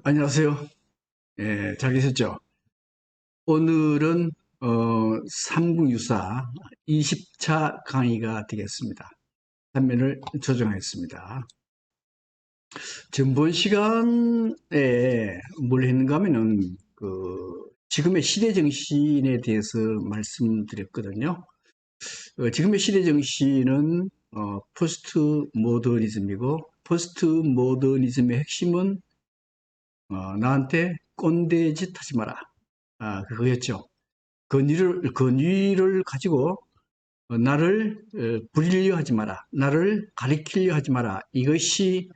안녕하세요. 예, 잘 계셨죠? 오늘은 삼국유사 20차 강의가 되겠습니다. 화면을 조정하겠습니다. 전번 시간에 뭘 했는가 하면은 지금의 시대 정신에 대해서 말씀드렸거든요. 지금의 시대 정신은 포스트 모더니즘이고, 포스트 모더니즘의 핵심은 나한테 꼰대짓 하지 마라. 그거였죠. 권위를 가지고 나를 부리려 하지 마라. 나를 가리키려 하지 마라. 이것이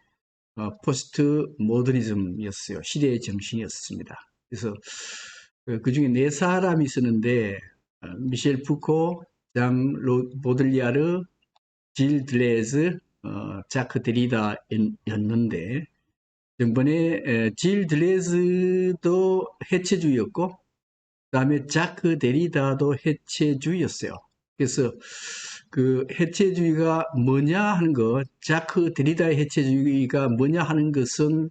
포스트 모더니즘이었어요. 시대의 정신이었습니다. 그래서 그 중에 네 사람이 있었는데 미셸 푸코, 장 보들리아르, 질 들레즈, 자크 데리다였는데 전번에 질 들레즈도 해체주의였고 그다음에 자크 데리다도 해체주의였어요. 그래서 그 해체주의가 뭐냐 하는 것, 자크 데리다의 해체주의가 뭐냐 하는 것은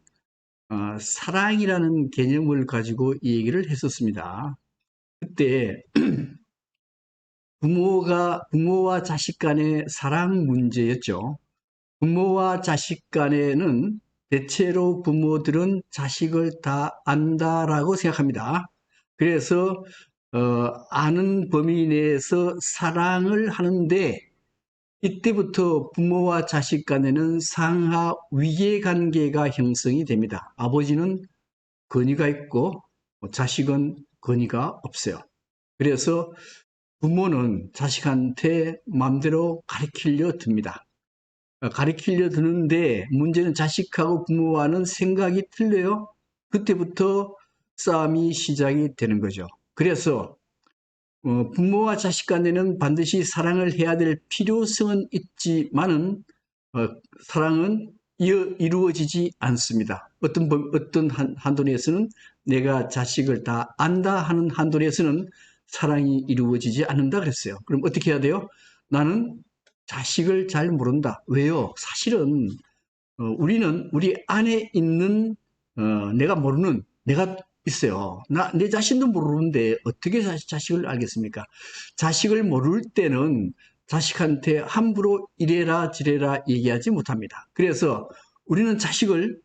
사랑이라는 개념을 가지고 이 얘기를 했었습니다. 그때 부모와 자식 간의 사랑 문제였죠. 부모와 자식 간에는 대체로 부모들은 자식을 다 안다라고 생각합니다. 그래서 아는 범위 내에서 사랑을 하는데 이때부터 부모와 자식 간에는 상하 위계 관계가 형성이 됩니다. 아버지는 권위가 있고 자식은 권위가 없어요. 그래서 부모는 자식한테 마음대로 가르치려 듭니다. 가르치려 드는데 문제는 자식하고 부모와는 생각이 틀려요. 그때부터 싸움이 시작이 되는 거죠. 그래서 부모와 자식 간에는 반드시 사랑을 해야 될 필요성은 있지만은 사랑은 이루어지지 않습니다. 어떤 한도 내에서는 내가 자식을 다 안다 하는 한도 내에서는 사랑이 이루어지지 않는다 그랬어요. 그럼 어떻게 해야 돼요? 나는 자식을 잘 모른다. 왜요? 사실은 우리는 우리 안에 있는 내가 모르는 내가 있어요. 내 자신도 모르는데 어떻게 자식을 알겠습니까? 자식을 모를 때는 자식한테 함부로 이래라 저래라 얘기하지 못합니다. 그래서 우리는 자식을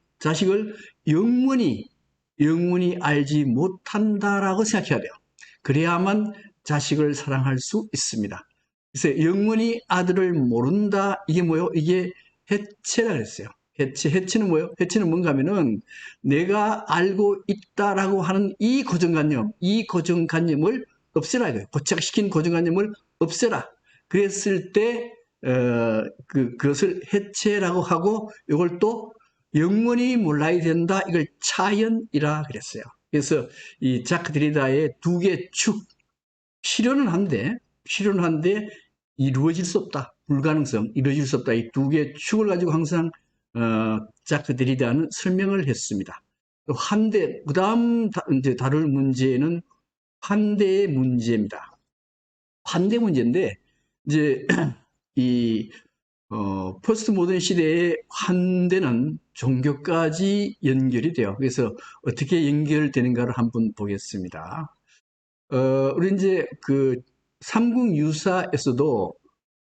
영원히 알지 못한다라고 생각해야 돼요. 그래야만 자식을 사랑할 수 있습니다. 그래서 영원히 아들을 모른다. 이게 뭐요? 이게 해체라 그랬어요. 해체는 뭐예요? 해체는 뭔가 하면은 내가 알고 있다라고 하는 이 고정관념을 없애라 이거예요. 고착시킨 고정관념을 없애라. 그랬을 때 그것을 해체라고 하고 이걸 또 영원히 몰라야 된다. 이걸 차연이라 그랬어요. 그래서 이 자크 드리다의 두 개 축, 실현은 한데 이루어질 수 없다. 불가능성, 이루어질 수 없다. 이 두 개의 축을 가지고 항상 자크 데리다는 설명을 했습니다. 그 다음 이제 다룰 문제는 환대의 문제입니다. 환대 문제인데 이제 이 포스트 모던 시대의 환대는 종교까지 연결이 돼요. 그래서 어떻게 연결되는가를 한번 보겠습니다. 우리 이제 그 삼국유사에서도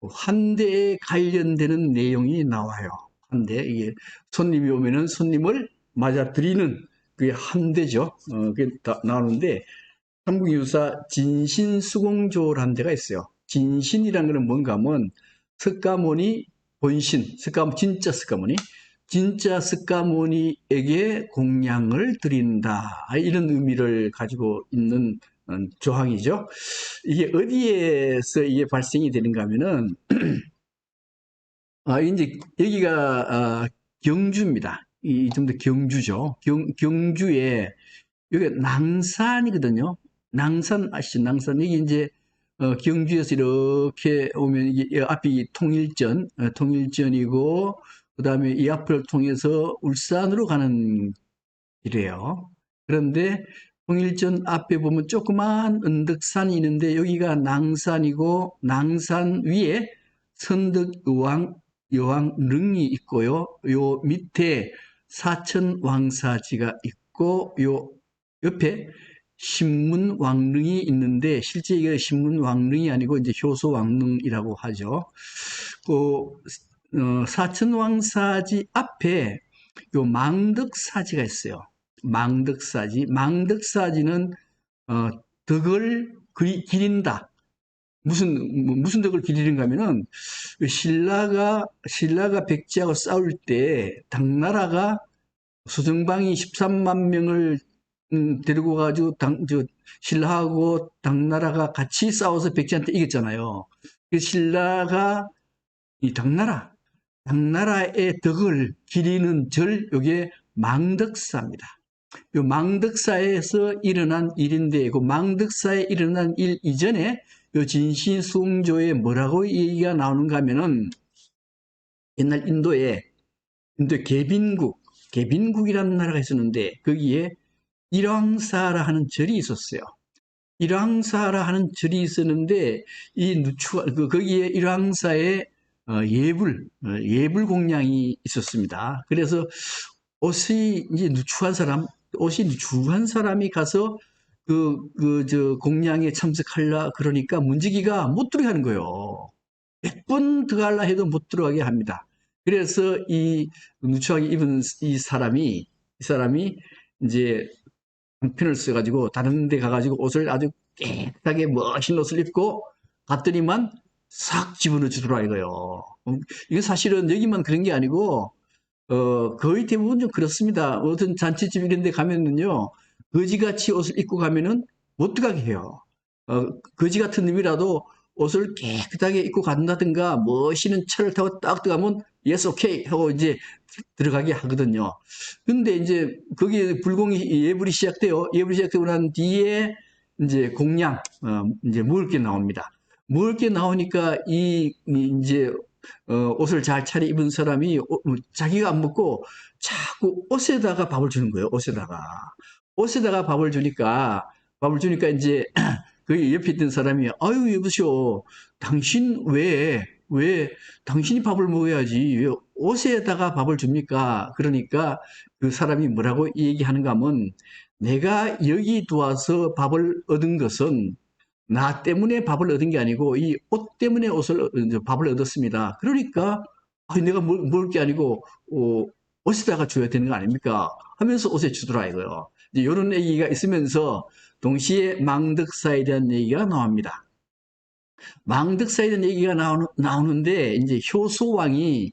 환대에 관련되는 내용이 나와요. 환대. 이게 손님이 오면은 손님을 맞아들이는 그게 환대죠. 그게 나오는데 삼국유사 진신수공조라는 데가 있어요. 진신이라는 것은 뭔가 하면 석가모니 본신, 진짜 석가모니에게 공양을 드린다. 이런 의미를 가지고 있는 조항이죠. 이게 어디에서 이게 발생이 되는가 하면은, 이제 여기가, 경주입니다. 이 좀 더 경주죠. 경주에, 여기 낭산이거든요. 낭산 아시죠? 낭산. 여기 이제, 경주에서 이렇게 오면 이게 앞이 통일전이고, 그 다음에 이 앞을 통해서 울산으로 가는 길이에요. 그런데 통일전 앞에 보면 조그만 언덕산이 있는데 여기가 낭산이고 낭산 위에 선덕여왕 능이 있고요. 요 밑에 사천왕사지가 있고 요 옆에 신문왕릉이 있는데 실제 이게 신문왕릉이 아니고 이제 효소왕릉이라고 하죠. 사천왕사지 앞에 요 망덕사지가 있어요. 망덕사지. 망덕사지는 덕을 기린다. 무슨 덕을 기리는가 하면은 신라가 백제하고 싸울 때 당나라가 소정방이 13만 명을 데리고 가지고 신라하고 당나라가 같이 싸워서 백제한테 이겼잖아요. 그 신라가 이 당나라의 덕을 기리는 절, 요게 망덕사입니다. 요 망덕사에서 일어난 일인데, 그 망덕사에 일어난 일 이전에 요 진신수흥조에 뭐라고 얘기가 나오는가 하면은 옛날 인도 개빈국이라는 나라가 있었는데 거기에 일왕사라 하는 절이 있었어요. 일왕사라 하는 절이 있었는데 거기에 일왕사에 예불 공양이 있었습니다. 그래서 옷이 누추한 사람이 가서 공양에 참석하려 그러니까 문지기가 못 들어가게 하는 거예요. 100번 들어가려 해도 못 들어가게 합니다. 그래서 이 누추하게 입은 이 사람이 이제 방편을 써가지고 다른 데 가가지고 옷을 아주 깨끗하게 멋진 옷을 입고 갔더니만 싹 집어넣어 주더라 이거요. 이건 사실은 여기만 그런 게 아니고 거의 대부분 좀 그렇습니다. 어떤 잔치집 이런 데 가면은요, 거지같이 옷을 입고 가면은 못 들어가게 해요. 거지 같은 놈이라도 옷을 깨끗하게 입고 간다든가, 멋있는 차를 타고 딱 들어가면, yes, okay 하고 이제 들어가게 하거든요. 근데 이제 거기에 예불이 시작돼요. 예불이 시작되고 난 뒤에 이제 공양, 이제 먹을 게 나옵니다. 먹을 게 나오니까 이제 옷을 잘 차려입은 사람이 자기가 안 먹고 자꾸 옷에다가 밥을 주는 거예요. 옷에다가 밥을 주니까 이제 그 옆에 있던 사람이 아유 여보시오 당신 왜 당신이 밥을 먹어야지 왜 옷에다가 밥을 줍니까? 그러니까 그 사람이 뭐라고 얘기하는가 하면 내가 여기 들어와서 밥을 얻은 것은 나 때문에 밥을 얻은 게 아니고 이 옷 때문에 밥을 얻었습니다. 그러니까 내가 먹을 게 아니고 옷에다가 줘야 되는 거 아닙니까? 하면서 옷에 주더라 이거요. 이제 이런 얘기가 있으면서 동시에 망덕사에 대한 얘기가 나옵니다. 망덕사에 대한 얘기가 나오는데 이제 효소왕이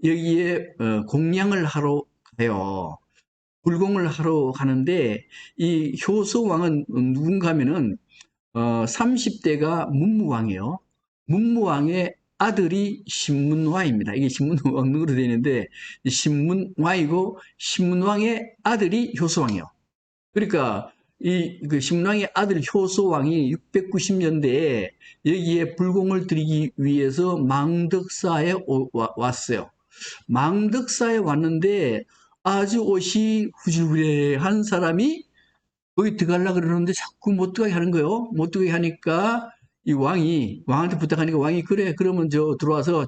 여기에 공양을 하러 가요. 불공을 하러 가는데 이 효소왕은 누군가 하면은 30대가 문무왕이에요. 문무왕의 아들이 신문화입니다. 이게 신문왕으로 되어 있는데 신문왕이고 신문왕의 아들이 효소왕이에요. 그러니까 그 신문왕의 아들 효소왕이 690년대에 여기에 불공을 들이기 위해서 망덕사에 왔어요. 망덕사에 왔는데 아주 옷이 후줄그레한 사람이 거기 들어가려고 그러는데 자꾸 못 들어가게 하는 거예요. 못 들어가게 하니까 이 왕한테 부탁하니까 왕이 그래, 그러면 들어와서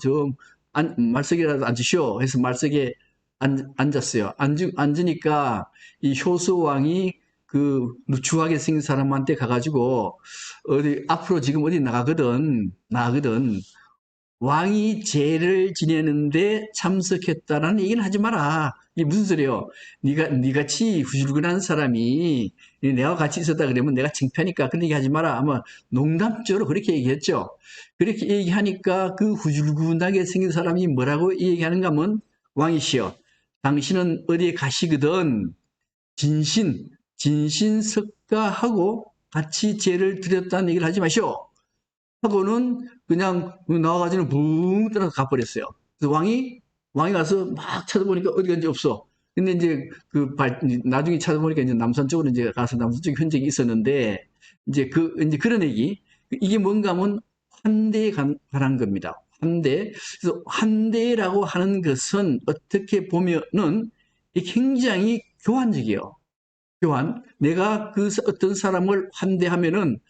말석이라도 앉으시오. 해서 말석에 앉았어요. 앉으니까 이 효소 왕이 그 누추하게 생긴 사람한테 가가지고 앞으로 지금 어디 나가거든. 왕이 제를 지내는데 참석했다라는 얘기는 하지 마라. 이게 무슨 소리예요? 네 같이 후줄근한 사람이 내가 같이 있었다 그러면 내가 창피하니까 그런 얘기 하지 마라. 아마 농담적으로 그렇게 얘기했죠. 그렇게 얘기하니까 그 후줄근하게 생긴 사람이 뭐라고 얘기하는가 하면 왕이시여, 당신은 어디에 가시거든 진신석가하고 같이 제를 드렸다는 얘기를 하지 마시오. 하고는 그냥 나와가지고 붕 떠나서 가버렸어요. 그래서 왕이 가서 막 찾아보니까 어디 간지 없어. 근데 이제 나중에 찾아보니까 이제 남산 쪽으로 이제 가서 남산 쪽 흔적이 있었는데 이제 이제 그런 얘기. 이게 뭔가 하면 환대에 관한 겁니다. 환대. 그래서 환대라고 하는 것은 어떻게 보면은 굉장히 교환적이에요. 내가 어떤 사람을 환대하면은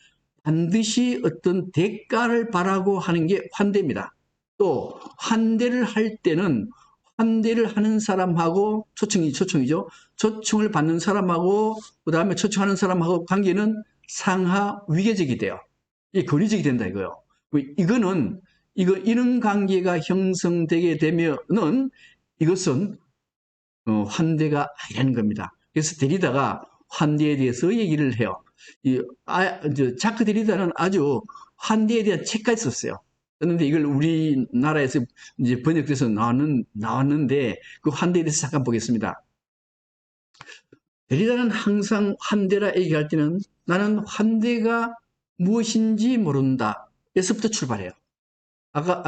반드시 어떤 대가를 바라고 하는 게 환대입니다. 또 환대를 할 때는 환대를 하는 사람하고 초청이죠. 초청을 받는 사람하고 그 다음에 초청하는 사람하고 관계는 상하 위계적이 돼요. 이게 권위적이 된다 이거요. 이런 관계가 형성되게 되면은 이것은 환대가 아니라는 겁니다. 그래서 데리다가 환대에 대해서 얘기를 해요. 자크 데리다는 아주 환대에 대한 책까지 썼어요. 그런데 이걸 우리나라에서 이제 번역돼서 나왔는데 그 환대에 대해서 잠깐 보겠습니다. 데리다는 항상 환대라 얘기할 때는 나는 환대가 무엇인지 모른다. 에서부터 출발해요. 아까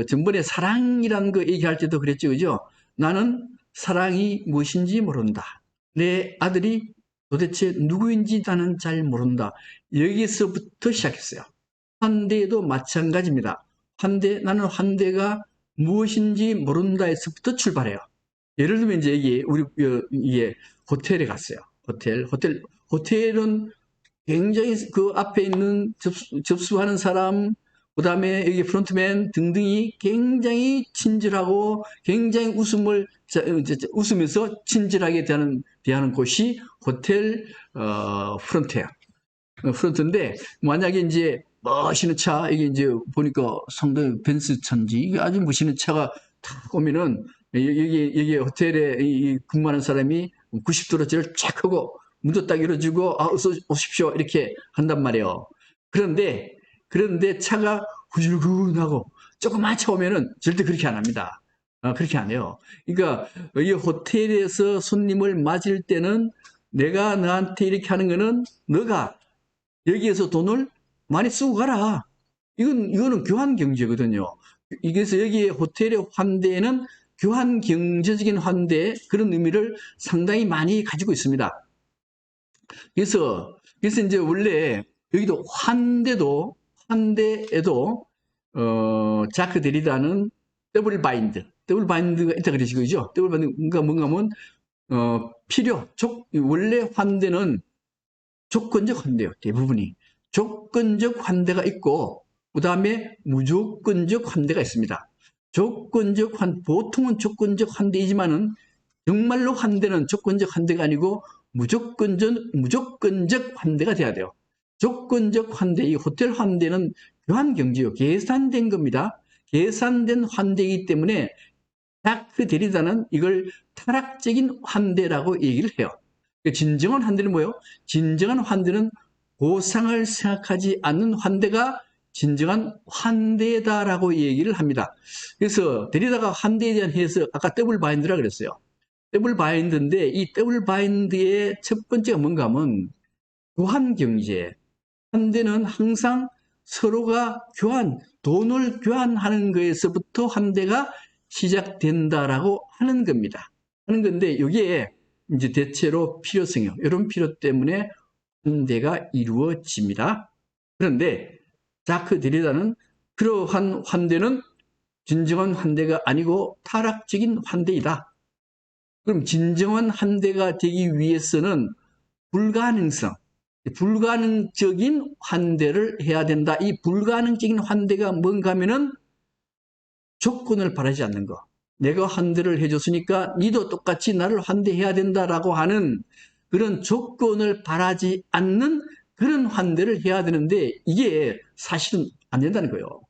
전번에 사랑이라는 거 얘기할 때도 그랬죠, 그죠? 나는 사랑이 무엇인지 모른다. 내 아들이 도대체 누구인지 나는 잘 모른다. 여기서부터 시작했어요. 환대도 마찬가지입니다. 나는 환대가 무엇인지 모른다에서부터 출발해요. 예를 들면 이제 이게 호텔에 갔어요. 호텔은 굉장히 그 앞에 있는 접수하는 사람, 그 다음에 여기 프론트맨 등등이 굉장히 친절하고 굉장히 웃으면서 친절하게 대하는 곳이 호텔 프론트예요. 프론트인데 만약에 이제 멋있는 차 이게 이제 보니까 상당히 벤츠 차인지 이게 아주 멋있는 차가 탁 오면은 여기 호텔에 근무하는 사람이 90도로 쫙 하고 문도 딱 열어주고 어서 오십시오 이렇게 한단 말이에요. 그런데 차가 후줄근하고 조그만 차 오면은 절대 그렇게 안 합니다. 그렇게 안 해요. 그러니까 이 호텔에서 손님을 맞을 때는 내가 너한테 이렇게 하는 거는 너가 여기에서 돈을 많이 쓰고 가라. 이거는 교환 경제거든요. 그래서 여기 호텔의 환대는 교환 경제적인 환대 그런 의미를 상당히 많이 가지고 있습니다. 그래서 이제 원래 여기도 환대에도 자크 데리다는 더블 바인드가 있다 그러시죠. 더블 바인드가 뭔가 하면 원래 환대는 조건적 환대요. 대부분이 조건적 환대가 있고 그 다음에 무조건적 환대가 있습니다. 보통은 조건적 환대이지만은 정말로 환대는 조건적 환대가 아니고 무조건적 환대가 돼야 돼요. 조건적 환대, 이 호텔 환대는 교환 경제요. 계산된 겁니다. 계산된 환대이기 때문에 자크 데리다는 이걸 타락적인 환대라고 얘기를 해요. 진정한 환대는 뭐예요? 진정한 환대는 보상을 생각하지 않는 환대가 진정한 환대다라고 얘기를 합니다. 그래서 데리다가 환대에 대한 해석, 아까 더블 바인드라 그랬어요. 더블 바인드인데 이 더블 바인드의 첫 번째가 뭔가 하면 교환 경제. 환대는 항상 서로가 돈을 교환하는 것에서부터 환대가 시작된다라고 하는 겁니다. 하는 건데 이게 이제 대체로 필요성이요. 이런 필요 때문에 환대가 이루어집니다. 그런데 자크 데리다는 그러한 환대는 진정한 환대가 아니고 타락적인 환대이다. 그럼 진정한 환대가 되기 위해서는 불가능적인 환대를 해야 된다. 이 불가능적인 환대가 뭔가 하면은 조건을 바라지 않는 거. 내가 환대를 해줬으니까 니도 똑같이 나를 환대해야 된다라고 하는 그런 조건을 바라지 않는 그런 환대를 해야 되는데 이게 사실은 안 된다는 거예요.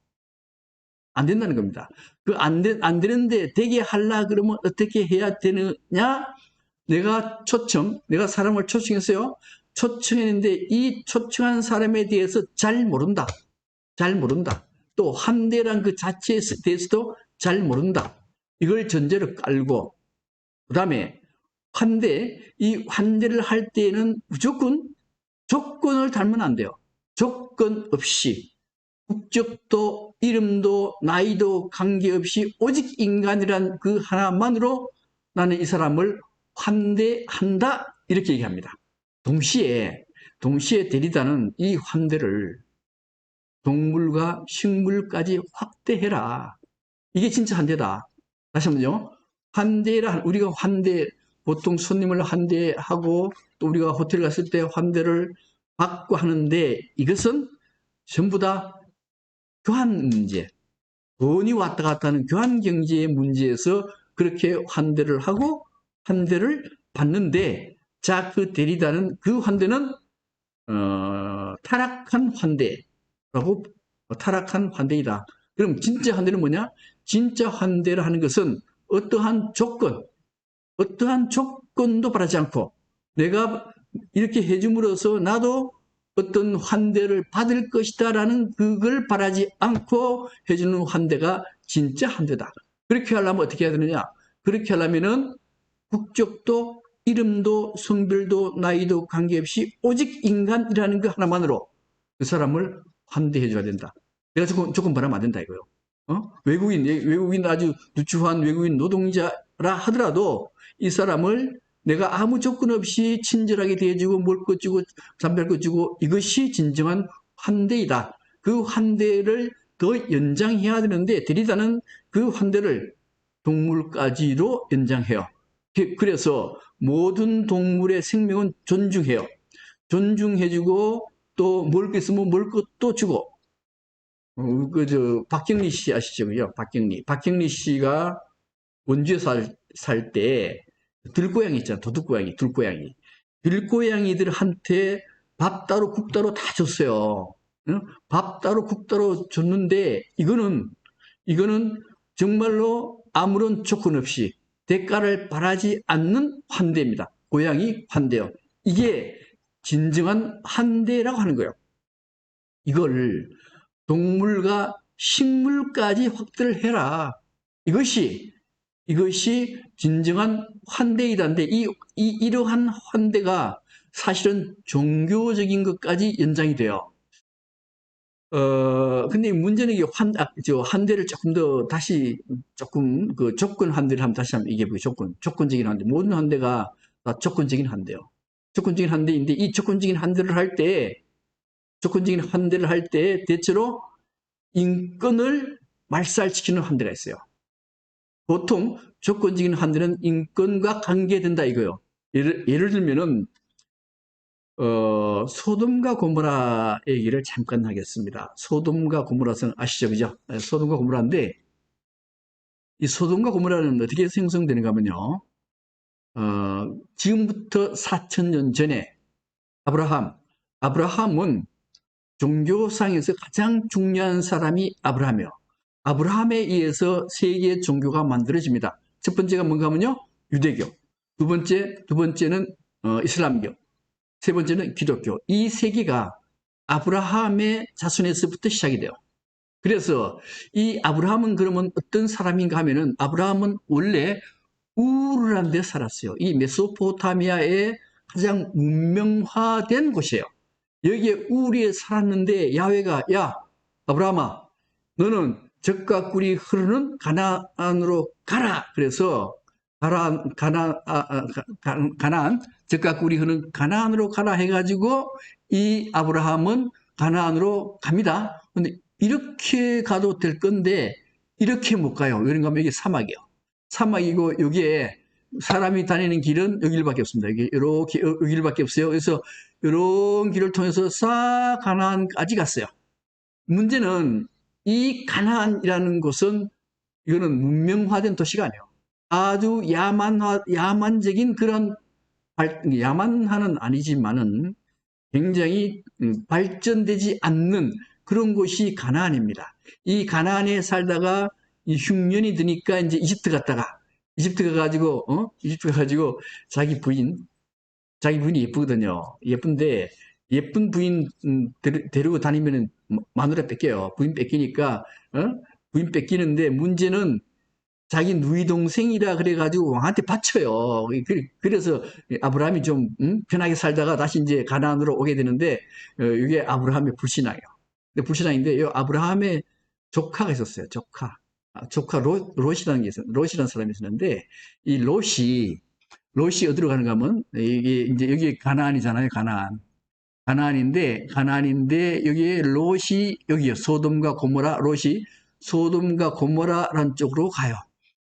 안 된다는 겁니다. 안 되는데 되게 하려 그러면 어떻게 해야 되느냐? 내가 사람을 초청했어요. 초청했는데 이 초청한 사람에 대해서 잘 모른다. 또 환대란 그 자체에 대해서도 잘 모른다. 이걸 전제로 깔고 그 다음에 이 환대를 할 때에는 무조건 조건을 달면 안 돼요. 조건 없이 국적도 이름도 나이도 관계없이 오직 인간이란 그 하나만으로 나는 이 사람을 환대한다 이렇게 얘기합니다. 동시에 데리다는 이 환대를 동물과 식물까지 확대해라. 이게 진짜 환대다. 다시 한번요. 우리가 보통 손님을 환대하고 또 우리가 호텔 갔을 때 환대를 받고 하는데 이것은 전부 다 교환 문제, 돈이 왔다 갔다 하는 교환 경제의 문제에서 그렇게 환대를 하고 환대를 받는데, 자, 그 데리다는 그 환대는 타락한 환대라고, 타락한 환대이다. 그럼 진짜 환대는 뭐냐? 진짜 환대를 하는 것은 어떠한 조건도 바라지 않고 내가 이렇게 해줌으로써 나도 어떤 환대를 받을 것이다라는 그걸 바라지 않고 해주는 환대가 진짜 환대다. 그렇게 하려면 어떻게 해야 되느냐? 그렇게 하려면은 국적도 이름도 성별도 나이도 관계없이 오직 인간이라는 것 하나만으로 그 사람을 환대해 줘야 된다. 내가 조금 바라면 안 된다 이거요. 외국인 아주 누추한 외국인 노동자라 하더라도 이 사람을 내가 아무 조건 없이 친절하게 대해주고 먹을 것 주고 담배 것 주고, 이것이 진정한 환대이다. 그 환대를 더 연장해야 되는데 데리다는 그 환대를 동물까지도 연장해요. 그래서 모든 동물의 생명은 존중해요. 존중해주고 또 먹을 게 있으면 먹을 것도 주고. 박경리 씨 아시죠? 그죠? 박경리 씨가 원주에 살 때 들고양이 있잖아. 도둑고양이, 들고양이. 들고양이들한테 밥 따로 국 따로 다 줬어요. 밥 따로 국 따로 줬는데 이거는 정말로 아무런 조건 없이 대가를 바라지 않는 환대입니다. 고양이 환대요. 이게 진정한 환대라고 하는 거예요. 이걸 동물과 식물까지 확대를 해라. 이것이 진정한 환대이다인데 이러한 환대가 사실은 종교적인 것까지 연장이 돼요. 근데 문제는 이게 환대를 조금 더 다시 조금 그 조건 환대를 다시 한번 얘기해 보죠. 조건적인 환대. 모든 환대가 다 조건적인 환대요. 조건적인 환대인데 이 조건적인 환대를 할 때 대체로 인권을 말살시키는 환대가 있어요. 보통 조건적인 환대는 인권과 관계된다 이거요. 예를 들면은 소돔과 고모라 얘기를 잠깐 하겠습니다. 소돔과 고모라성 아시죠? 그죠? 소돔과 고모라인데, 이 소돔과 고모라는 어떻게 생성되는가 하면요. 지금부터 4,000년 전에 아브라함은 종교상에서 가장 중요한 사람이 아브라함이에요. 아브라함에 의해서 세계의 종교가 만들어집니다. 첫 번째가 뭔가 하면요. 유대교. 두 번째는 이슬람교. 세 번째는 기독교. 이 세 개가 아브라함의 자손에서부터 시작이 돼요. 그래서 이 아브라함은 그러면 어떤 사람인가 하면은 아브라함은 원래 우르란 데 살았어요. 이 메소포타미아의 가장 문명화된 곳이에요. 여기에 우리에 살았는데 야훼가 야 아브라함아 너는 젖과 꿀이 흐르는 가나안으로 가라. 그래서 가나안 젖과 꿀이 흐르는 가나안으로 가라 해가지고 이 아브라함은 가나안으로 갑니다. 근데 이렇게 가도 될 건데 이렇게 못 가요. 왜냐면 하면 이게 사막이에요. 사막이고 여기에 사람이 다니는 길은 여기밖에 없습니다. 이렇게 여기밖에 없어요. 그래서 이런 길을 통해서 싹 가나안까지 갔어요. 문제는 이 가나안이라는 곳은 이거는 문명화된 도시가 아니에요. 아주 야만적인 그런 야만화는 아니지만은 굉장히 발전되지 않는 그런 곳이 가나안입니다. 이 가나안에 살다가 이 흉년이 드니까 이제 이집트 가가지고 자기 부인이 예쁘거든요. 예쁜데 예쁜 부인 데리고 다니면은 마누라 뺏겨요. 부인 뺏기니까 부인 뺏기는데 문제는 자기 누이 동생이라 그래가지고 왕한테 바쳐요. 그래서 아브라함이 좀 편하게 살다가 다시 이제 가나안으로 오게 되는데 이게 아브라함의 불신앙이에요. 근데 불신앙인데 이 아브라함의 조카가 있었어요. 조카 롯이라는 사람이 있었는데 이 롯이 어디로 가는가 하면 이게 이제 여기 가나안이잖아요. 가나안인데 여기에 롯이 여기요. 소돔과 고모라 롯이 소돔과 고모라라는 쪽으로 가요.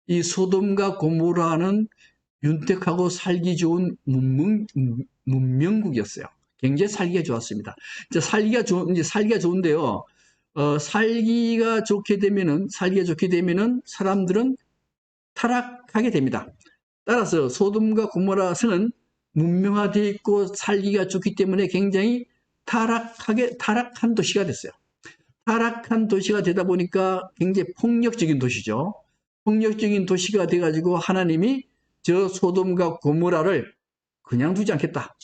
이 소돔과 고모라는 윤택하고 살기 좋은 문명국이었어요. 굉장히 살기가 좋았습니다. 이제 살기가 좋은데요. 살기가 좋게 되면은 사람들은 타락하게 됩니다. 따라서 소돔과 고모라 성은 문명화되어 있고 살기가 좋기 때문에 굉장히 타락한 도시가 됐어요. 타락한 도시가 되다 보니까 굉장히 폭력적인 도시죠. 폭력적인 도시가 돼가지고 하나님이 저 소돔과 고모라를 그냥 두지 않겠다.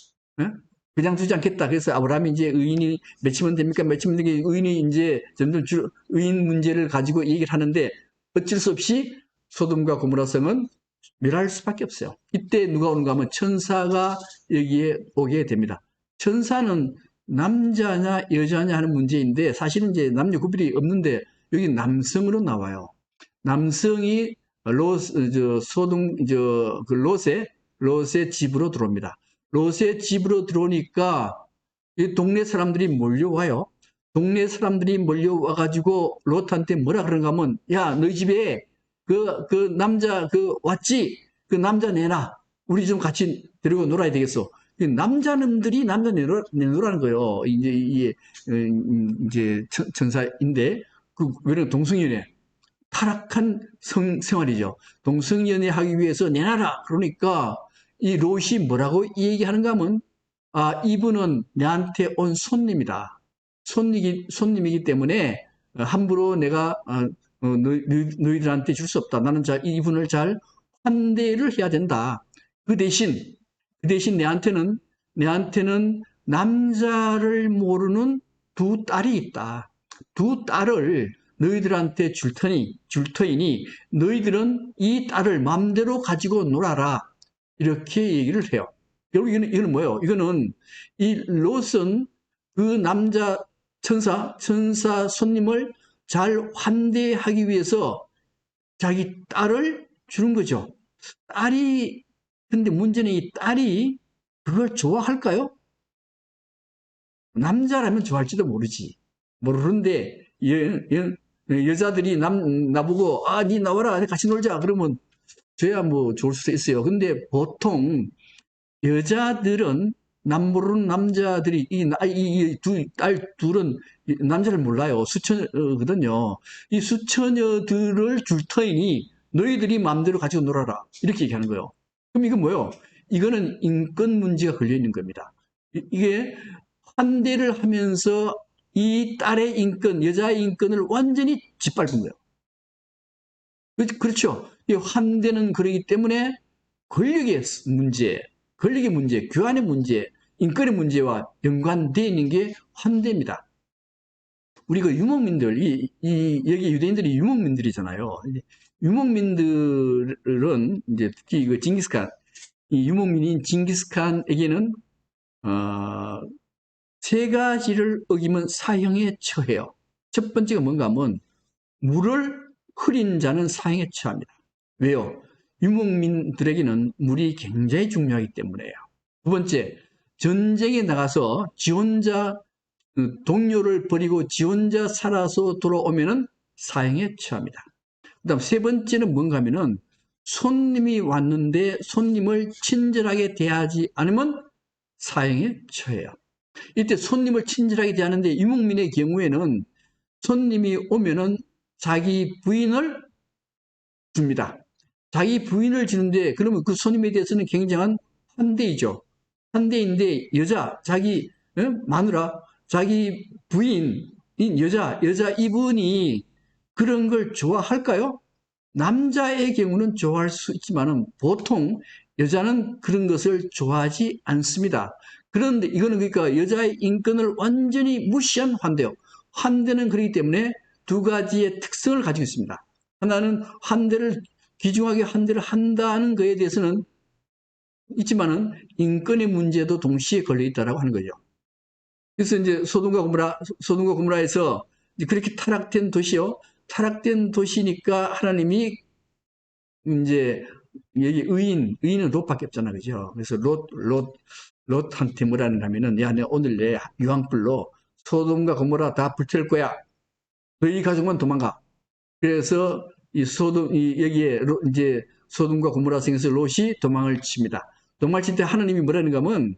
예? 그냥 두지 않겠다. 그래서 아브라함이 이제 의인이 맺히면 됩니까? 맺히면 되게 의인이 이제 점점 의인 문제를 가지고 얘기를 하는데 어쩔 수 없이 소돔과 고모라 성은 멸할 수밖에 없어요. 이때 누가 오는가 하면 천사가 여기에 오게 됩니다. 천사는 남자냐 여자냐 하는 문제인데 사실은 이제 남녀 구별이 없는데 여기 남성으로 나와요. 남성이 롯의 집으로 들어옵니다. 롯의 집으로 들어오니까 이 동네 사람들이 몰려와요. 동네 사람들이 몰려와가지고 롯한테 뭐라 그런가 하면, 야, 너희 집에 그 남자 왔지? 그 남자 내놔. 우리 좀 같이 데리고 놀아야 되겠어. 남자놈들이 남자 내놓으라는 거예요. 이제 천사인데, 왜냐면 동성연애. 타락한 생활이죠. 동성연애 하기 위해서 내놔라. 그러니까 이 롯이 뭐라고 얘기하는가 하면, 이분은 내한테 온 손님이다. 손님이기 때문에 함부로 내가 너희들한테 줄 수 없다. 나는 이분을 잘 환대를 해야 된다. 그 대신 내한테는 남자를 모르는 두 딸이 있다. 두 딸을 너희들한테 줄 터이니 너희들은 이 딸을 마음대로 가지고 놀아라. 이렇게 얘기를 해요. 결국 이거는 뭐예요? 이거는 이 롯은 그 남자 천사 손님을 잘 환대하기 위해서 자기 딸을 주는 거죠. 근데 문제는 이 딸이 그걸 좋아할까요? 남자라면 좋아할지도 모르는데 여자들이 나보고 니 나와라 같이 놀자 그러면 저야 뭐 좋을 수도 있어요. 근데 보통 여자들은 모르는 남자들이 딸 둘은 남자를 몰라요. 수처녀거든요. 이 수처녀들을 줄 터이니 너희들이 마음대로 가지고 놀아라. 이렇게 얘기하는 거예요. 그럼 이건 뭐예요? 이거는 인권 문제가 걸려 있는 겁니다. 이게 환대를 하면서 이 딸의 인권, 여자의 인권을 완전히 짓밟은 거예요. 그렇죠. 이 환대는 그러기 때문에 권력의 문제, 교환의 문제, 인권의 문제와 연관되어 있는 게 환대입니다. 우리 유목민들, 여기 유대인들이 유목민들이잖아요. 유목민들은 이제 특히 징기스칸, 이 유목민인 징기스칸에게는 세 가지를 어기면 사형에 처해요. 첫 번째가 뭔가 하면 물을 흐린 자는 사형에 처합니다. 왜요? 유목민들에게는 물이 굉장히 중요하기 때문에요. 두 번째, 전쟁에 나가서 동료를 버리고 지 혼자 살아서 돌아오면은 사형에 처합니다. 그 다음 세 번째는 뭔가 하면은 손님이 왔는데 손님을 친절하게 대하지 않으면 사형에 처해요. 이때 손님을 친절하게 대하는데 유목민의 경우에는 손님이 오면은 자기 부인을 줍니다. 자기 부인을 주는데 그러면 그 손님에 대해서는 굉장한 환대이죠. 환대인데 자기 마누라, 자기 부인인 여자 이분이 그런 걸 좋아할까요? 남자의 경우는 좋아할 수 있지만은 보통 여자는 그런 것을 좋아하지 않습니다. 그런데 이거는 그러니까 여자의 인권을 완전히 무시한 환대요. 환대는 그렇기 때문에 두 가지의 특성을 가지고 있습니다. 하나는 귀중하게 환대를 한다는 것에 대해서는 있지만은 인권의 문제도 동시에 걸려 있다라고 하는 거죠. 그래서 이제 소돔과 고모라에서 그렇게 타락된 도시요. 타락된 도시니까 하나님이 이제 여기 의인은 롯밖에 없잖아, 그죠? 그래서 롯한테 뭐라는 하면은 야, 내가 오늘 내 유황불로 소돔과 고모라 다 불태울 거야. 너희 가족만 도망가. 그래서 여기에 이제 소돔과 고모라 성에서 롯이 도망을 칩니다. 도망을 칠 때 하나님이 뭐라는가 하면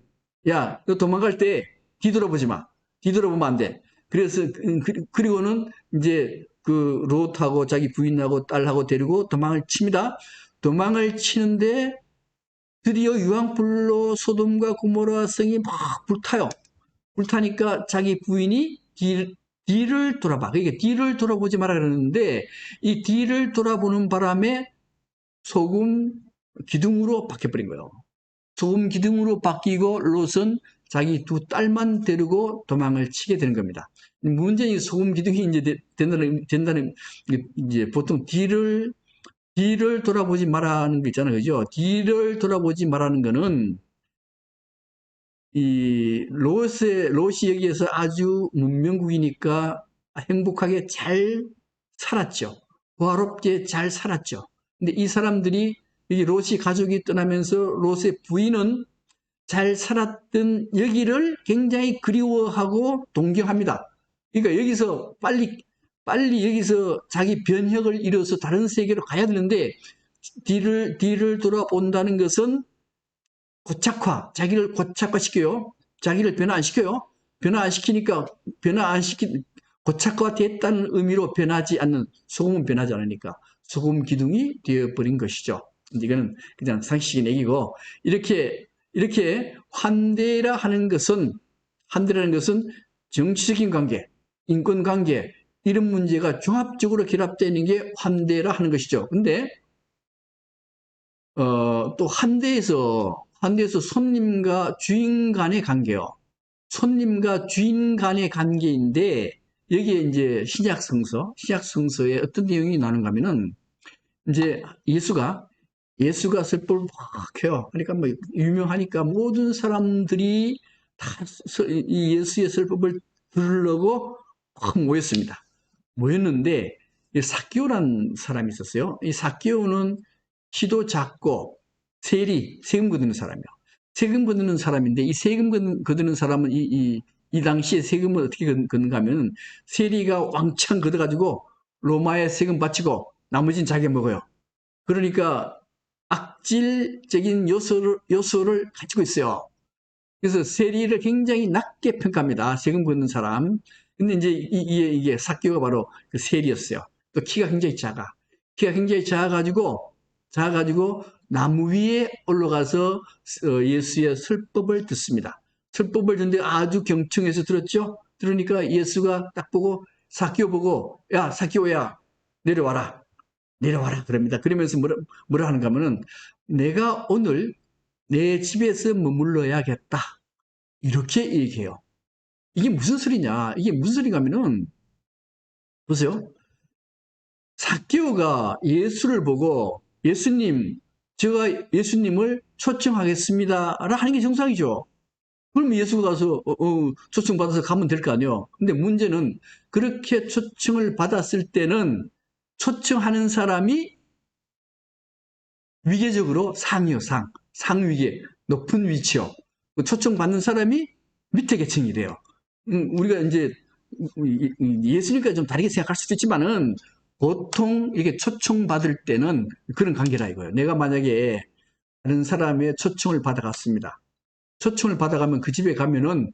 야, 너 도망갈 때 뒤돌아보지 마. 뒤돌아보면 안 돼. 그래서 그리고는 이제 그 롯하고 자기 부인하고 딸하고 데리고 도망을 칩니다. 도망을 치는데 드디어 유황불로 소돔과 고모라 성이 막 불타요. 불타니까 자기 부인이 뒤를 돌아봐. 그러니까 뒤를 돌아보지 마라 그러는데 이 뒤를 돌아보는 바람에 소금 기둥으로 바뀌어버린 거예요. 소금 기둥으로 바뀌고 롯은 자기 두 딸만 데리고 도망을 치게 되는 겁니다. 문제는 소금 기둥이 이제 된다는 이제 보통 뒤를 돌아보지 말라는 거 있잖아요. 그죠? 뒤를 돌아보지 말라는 거는 이 롯이 여기에서 아주 문명국이니까 행복하게 잘 살았죠. 호화롭게 잘 살았죠. 근데 이 사람들이 여기 롯이 가족이 떠나면서 롯의 부인은 잘 살았던 여기를 굉장히 그리워하고 동경합니다. 그러니까 여기서 빨리 여기서 자기 변혁을 이뤄서 다른 세계로 가야 되는데 뒤를 돌아본다는 것은 자기를 고착화시켜요. 자기를 변화 안 시켜요. 변화 안 시키니까 고착화 됐다는 의미로 변하지 않는, 소금은 변하지 않으니까 소금 기둥이 되어버린 것이죠. 이거는 그냥 상식적인 얘기고, 이렇게 환대라는 것은 정치적인 관계, 인권 관계, 이런 문제가 종합적으로 결합되는 게 환대라 하는 것이죠. 근데 또 환대에서 손님과 주인 간의 관계요. 손님과 주인 간의 관계인데 여기에 이제 신약 성서에 어떤 내용이 나는가 하면은 이제 예수가 설법을 막 해요. 그러니까 뭐 유명하니까 모든 사람들이 다 이 예수의 설법을 들으려고 확 모였습니다. 모였는데 삭개오라는 사람이 있었어요. 이 삭개오는 키도 작고 세금 거두는 사람이에요. 세금 거두는 사람인데 이 세금 거두는 사람은 이 당시에 세금을 어떻게 걷는가 하면 세리가 왕창 걷어가지고 로마에 세금 바치고 나머지는 자기가 먹어요. 그러니까 악질적인 요소를 가지고 있어요. 그래서 세리를 굉장히 낮게 평가합니다. 세금 걷는 사람. 근데 이제 이게 삭개오가 바로 그 세리였어요. 또 키가 굉장히 작아가지고 나무 위에 올라가서 예수의 설법을 듣습니다. 설법을 듣는데 아주 경청해서 들었죠. 들으니까 예수가 딱 보고 삭개오 보고, 야 삭개오야 내려와라 그럽니다. 그러면서 뭐라 하는가 하면은 내가 오늘 내 집에서 머물러야겠다. 이렇게 얘기해요. 이게 무슨 소리냐? 이게 무슨 소리가 하면은, 보세요. 삭개오가 예수를 보고, 제가 예수님을 초청하겠습니다. 라 하는 게 정상이죠. 그러면 예수가 가서, 초청받아서 가면 될 거 아니에요. 근데 문제는 그렇게 초청을 받았을 때는 초청하는 사람이 위계적으로 상위계, 높은 위치요. 초청받는 사람이 밑에 계층이 돼요. 우리가 이제 예수님과 좀 다르게 생각할 수도 있지만은 보통 이게 초청받을 때는 그런 관계라 이거예요. 내가 만약에 다른 사람의 초청을 받아갔습니다. 초청을 받아가면 그 집에 가면은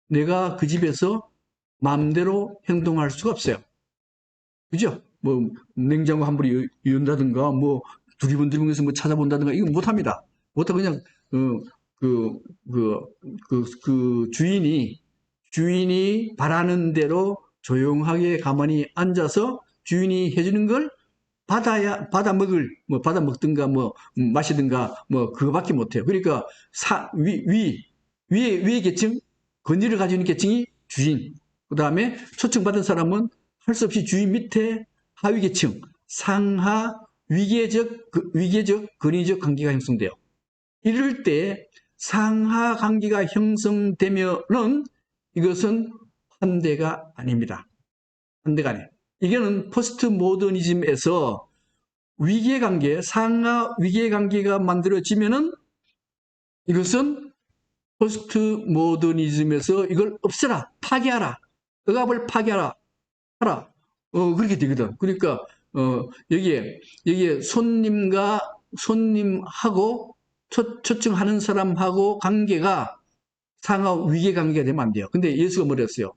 내가 그 집에서 마음대로 행동할 수가 없어요. 그죠? 뭐 냉장고 함부로 연다든가 뭐 두리번두리번해서 뭐 찾아본다든가 이거 못합니다. 못하고 그냥 그 주인이 바라는 대로 조용하게 가만히 앉아서 주인이 해주는 걸 받아 먹든가 뭐 마시든가 뭐 그거밖에 못해요. 그러니까 위에 계층, 권위를 가지고 있는 계층이 주인. 그 다음에 초청받은 사람은 할 수 없이 주인 밑에 하위 계층, 상하 위계적 권위적 관계가 형성돼요. 이럴 때 상하 관계가 형성되면은 이것은 환대가 아닙니다. 환대가 아니에요. 이거는 포스트 모더니즘에서 위계관계, 상하 위계관계가 만들어지면은 이것은 포스트 모더니즘에서 이걸 없애라, 파괴하라, 억압을 파괴하라, 그렇게 되거든. 그러니까, 여기에 손님하고 초청하는 사람하고 관계가 상하 위계 관계가 되면 안 돼요. 근데 예수가 뭐랬어요?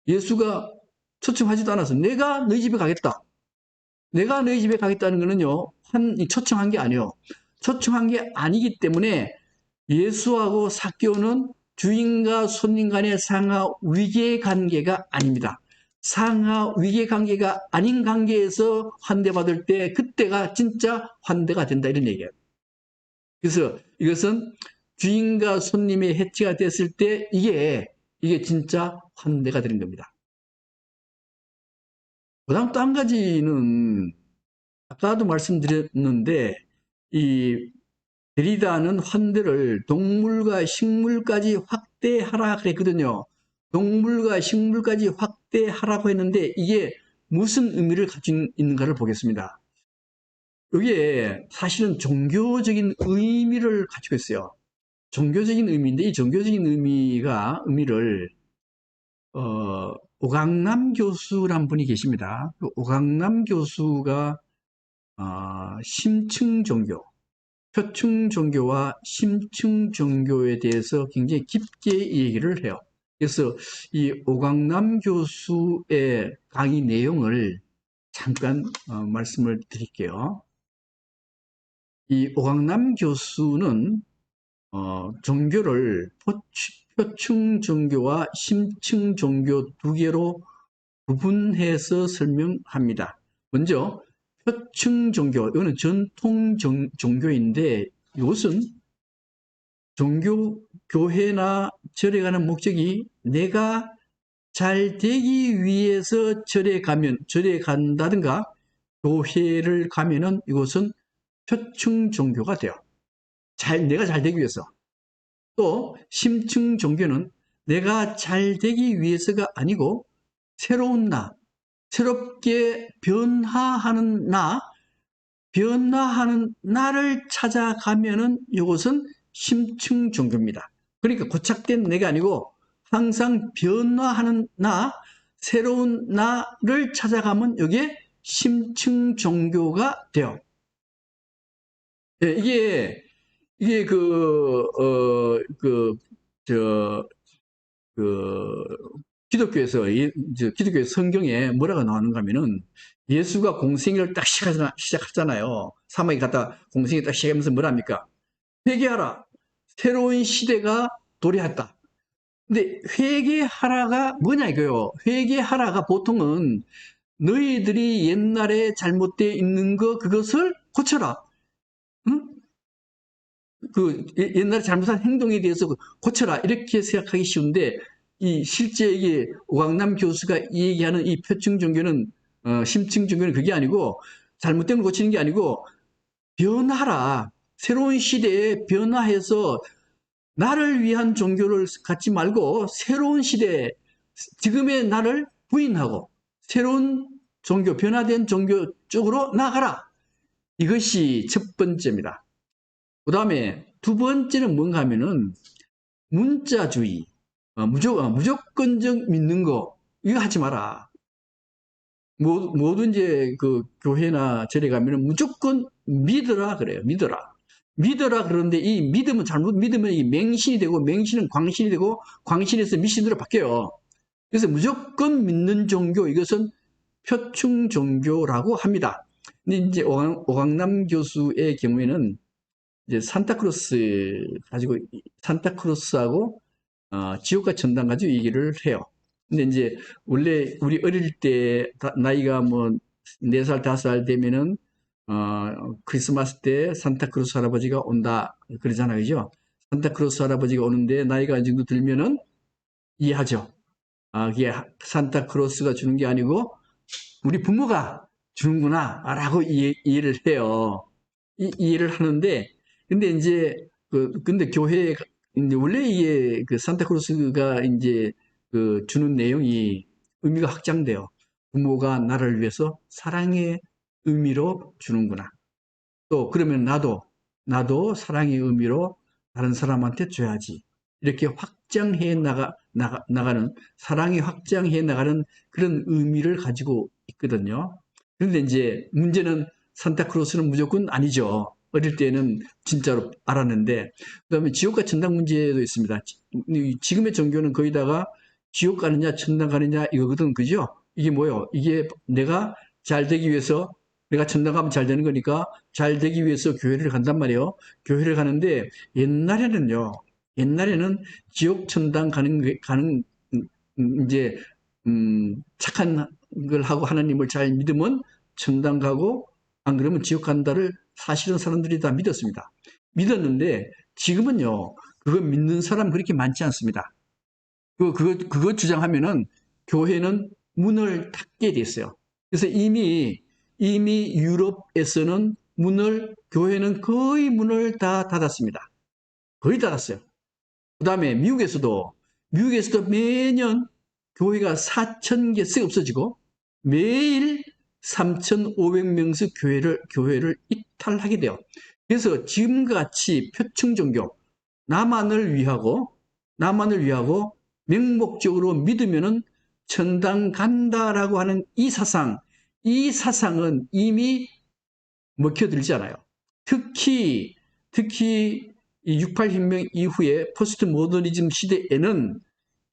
예수가 초청하지도 않아서 내가 너희 집에 가겠다. 내가 너희 집에 가겠다는 거는요, 초청한 게 아니에요. 초청한 게 아니기 때문에 예수하고 삭개오는 주인과 손님 간의 상하 위계 관계가 아닙니다. 상하 위계 관계가 아닌 관계에서 환대받을 때 그때가 진짜 환대가 된다 이런 얘기예요. 그래서 이것은 주인과 손님의 해치가 됐을 때 이게 진짜 환대가 되는 겁니다. 그다음 또 한 가지는 아까도 말씀드렸는데 이 데리다는 환대를 동물과 식물까지 확대하라 그랬거든요. 동물과 식물까지 확대하라고 했는데 이게 무슨 의미를 가지고 있는가를 보겠습니다. 이게 사실은 종교적인 의미를 가지고 있어요. 종교적인 의미인데 이 종교적인 의미를 오강남 교수란 분이 계십니다. 그 오강남 교수가 심층 종교, 표층 종교와 심층 종교에 대해서 굉장히 깊게 얘기를 해요. 그래서 이 오강남 교수의 강의 내용을 잠깐 말씀을 드릴게요. 이 오강남 교수는 종교를 표층 종교와 심층 종교 두 개로 구분해서 설명합니다. 먼저 표층 종교, 이거는 전통 종교인데 이것은 교회나 절에 가는 목적이 내가 잘 되기 위해서 절에 간다든가 교회를 가면은 이것은 표층 종교가 돼요. 내가 잘 되기 위해서. 또 심층 종교는 내가 잘 되기 위해서가 아니고 새로운 새롭게 변화하는 나를 찾아가면은 이것은 심층 종교입니다. 그러니까 고착된 내가 아니고 항상 변화하는 새로운 나를 찾아가면 이게 심층 종교가 돼요. 네, 이게 기독교에서 기독교 성경에 뭐라고 나오는가 하면은 예수가 공생애를 딱 시작하잖아요. 사막에 갔다 공생애 딱 시작하면서 뭐랍니까? 회개하라. 새로운 시대가 도래했다. 근데 회개하라가 뭐냐 이거요. 회개하라가 보통은 너희들이 옛날에 잘못되어 있는 그것을 고쳐라. 응? 옛날에 잘못한 행동에 대해서 고쳐라. 이렇게 생각하기 쉬운데 실제 이게 오강남 교수가 얘기하는 이 표층 종교는 심층 종교는 그게 아니고 잘못된 걸 고치는 게 아니고 변하라. 새로운 시대에 변화해서 나를 위한 종교를 갖지 말고 새로운 시대, 지금의 나를 부인하고 새로운 종교, 변화된 종교 쪽으로 나가라. 이것이 첫 번째입니다. 그 다음에 두 번째는 뭔가 하면은 문자주의, 무조건적 믿는 거, 이거 하지 마라. 모든 이제 교회나 절에 가면은 무조건 믿어라 그래요. 믿어라 그러는데 이 믿음은 잘못 믿으면 이 맹신이 되고 맹신은 광신이 되고 광신에서 미신으로 바뀌어요. 그래서 무조건 믿는 종교, 이것은 표층 종교라고 합니다. 근데 이제 오강남 교수의 경우에는 이제 산타크로스하고 지옥과 천당 가지고 얘기를 해요. 근데 이제 원래 우리 어릴 때 나이가 뭐 4살, 5살 되면은 크리스마스 때 산타크로스 할아버지가 온다 그러잖아요. 그죠? 산타크로스 할아버지가 오는데 나이가 어느 정도 들면은 이해하죠. 그게 산타크로스가 주는 게 아니고 우리 부모가 주는구나 라고 이해를 해요. 이해를 하는데 근데 이제 근데 교회 이제 원래 이게 산타크로스가 이제 주는 내용이 의미가 확장돼요. 부모가 나를 위해서 사랑의 의미로 주는구나. 또 그러면 나도 사랑의 의미로 다른 사람한테 줘야지. 이렇게 확장해 나가는 사랑이 확장해 나가는 그런 의미를 가지고 있거든요. 그런데 이제 문제는 산타크로스는 무조건 아니죠. 어릴 때는 진짜로 알았는데 그다음에 지옥과 천당 문제도 있습니다. 지금의 종교는 거기다가 지옥 가느냐 천당 가느냐 이거거든, 그죠? 이게 뭐예요? 이게 내가 잘 되기 위해서, 내가 천당 가면 잘 되는 거니까 잘 되기 위해서 교회를 간단 말이에요. 교회를 가는데 옛날에는 지옥 천당 이제 착한 걸 하고 하나님을 잘 믿으면 천당 가고 안 그러면 지옥 간다를 사실은 사람들이 다 믿었습니다. 믿었는데 지금은요, 그거 믿는 사람 그렇게 많지 않습니다. 그거 주장하면은 교회는 문을 닫게 됐어요. 그래서 이미 유럽에서는 교회는 거의 문을 다 닫았습니다. 거의 닫았어요. 그 다음에 미국에서도 매년 교회가 4,000개씩 없어지고 매일 3,500명씩 교회를 이탈하게 돼요. 그래서 지금같이 표층 종교, 나만을 위하고 맹목적으로 믿으면은 천당 간다라고 하는 이 사상은 이미 먹혀들잖아요. 특히 68혁명 이후에 포스트 모더니즘 시대에는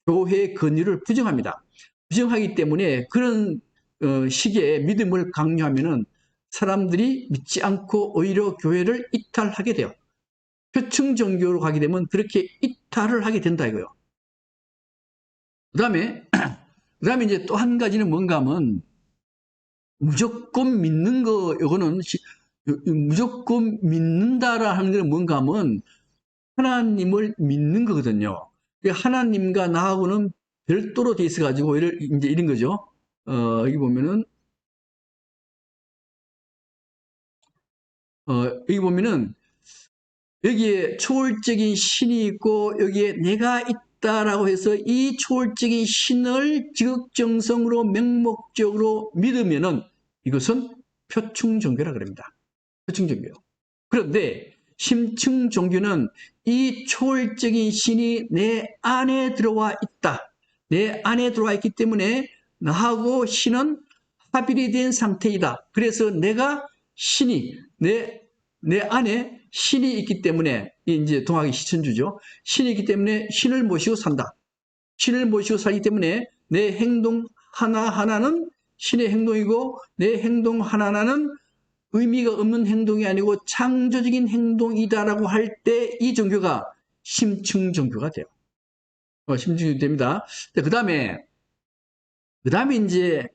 교회의 권위를 부정합니다. 부정하기 때문에 그런 시기에 믿음을 강요하면은 사람들이 믿지 않고 오히려 교회를 이탈하게 돼요. 표층 종교로 가게 되면 그렇게 이탈을 하게 된다 이거요. 그다음에 이제 또 한 가지는 뭔가 하면 무조건 믿는 거, 이거는 무조건 믿는다라 하는 건 뭔가 하면 하나님을 믿는 거거든요. 하나님과 나하고는 별도로 돼 있어가지고 이제 이런 거죠. 여기 보면은 여기 보면은 여기에 초월적인 신이 있고 여기에 내가 있다라고 해서 이 초월적인 신을 지극정성으로 맹목적으로 믿으면은 이것은 표충 종교라 그럽니다. 표충 종교. 그런데 심층 종교는 이 초월적인 신이 내 안에 들어와 있다. 내 안에 들어와 있기 때문에 나하고 신은 합일이 된 상태이다. 그래서 내 안에 신이 있기 때문에, 이제 동학의 시천주죠. 신이 있기 때문에 신을 모시고 산다. 신을 모시고 살기 때문에 내 행동 하나하나는 신의 행동이고 내 행동 하나하나는 의미가 없는 행동이 아니고 창조적인 행동이다라고 할 때 이 종교가 심층 종교가 돼요. 심층 됩니다. 그 다음에 이제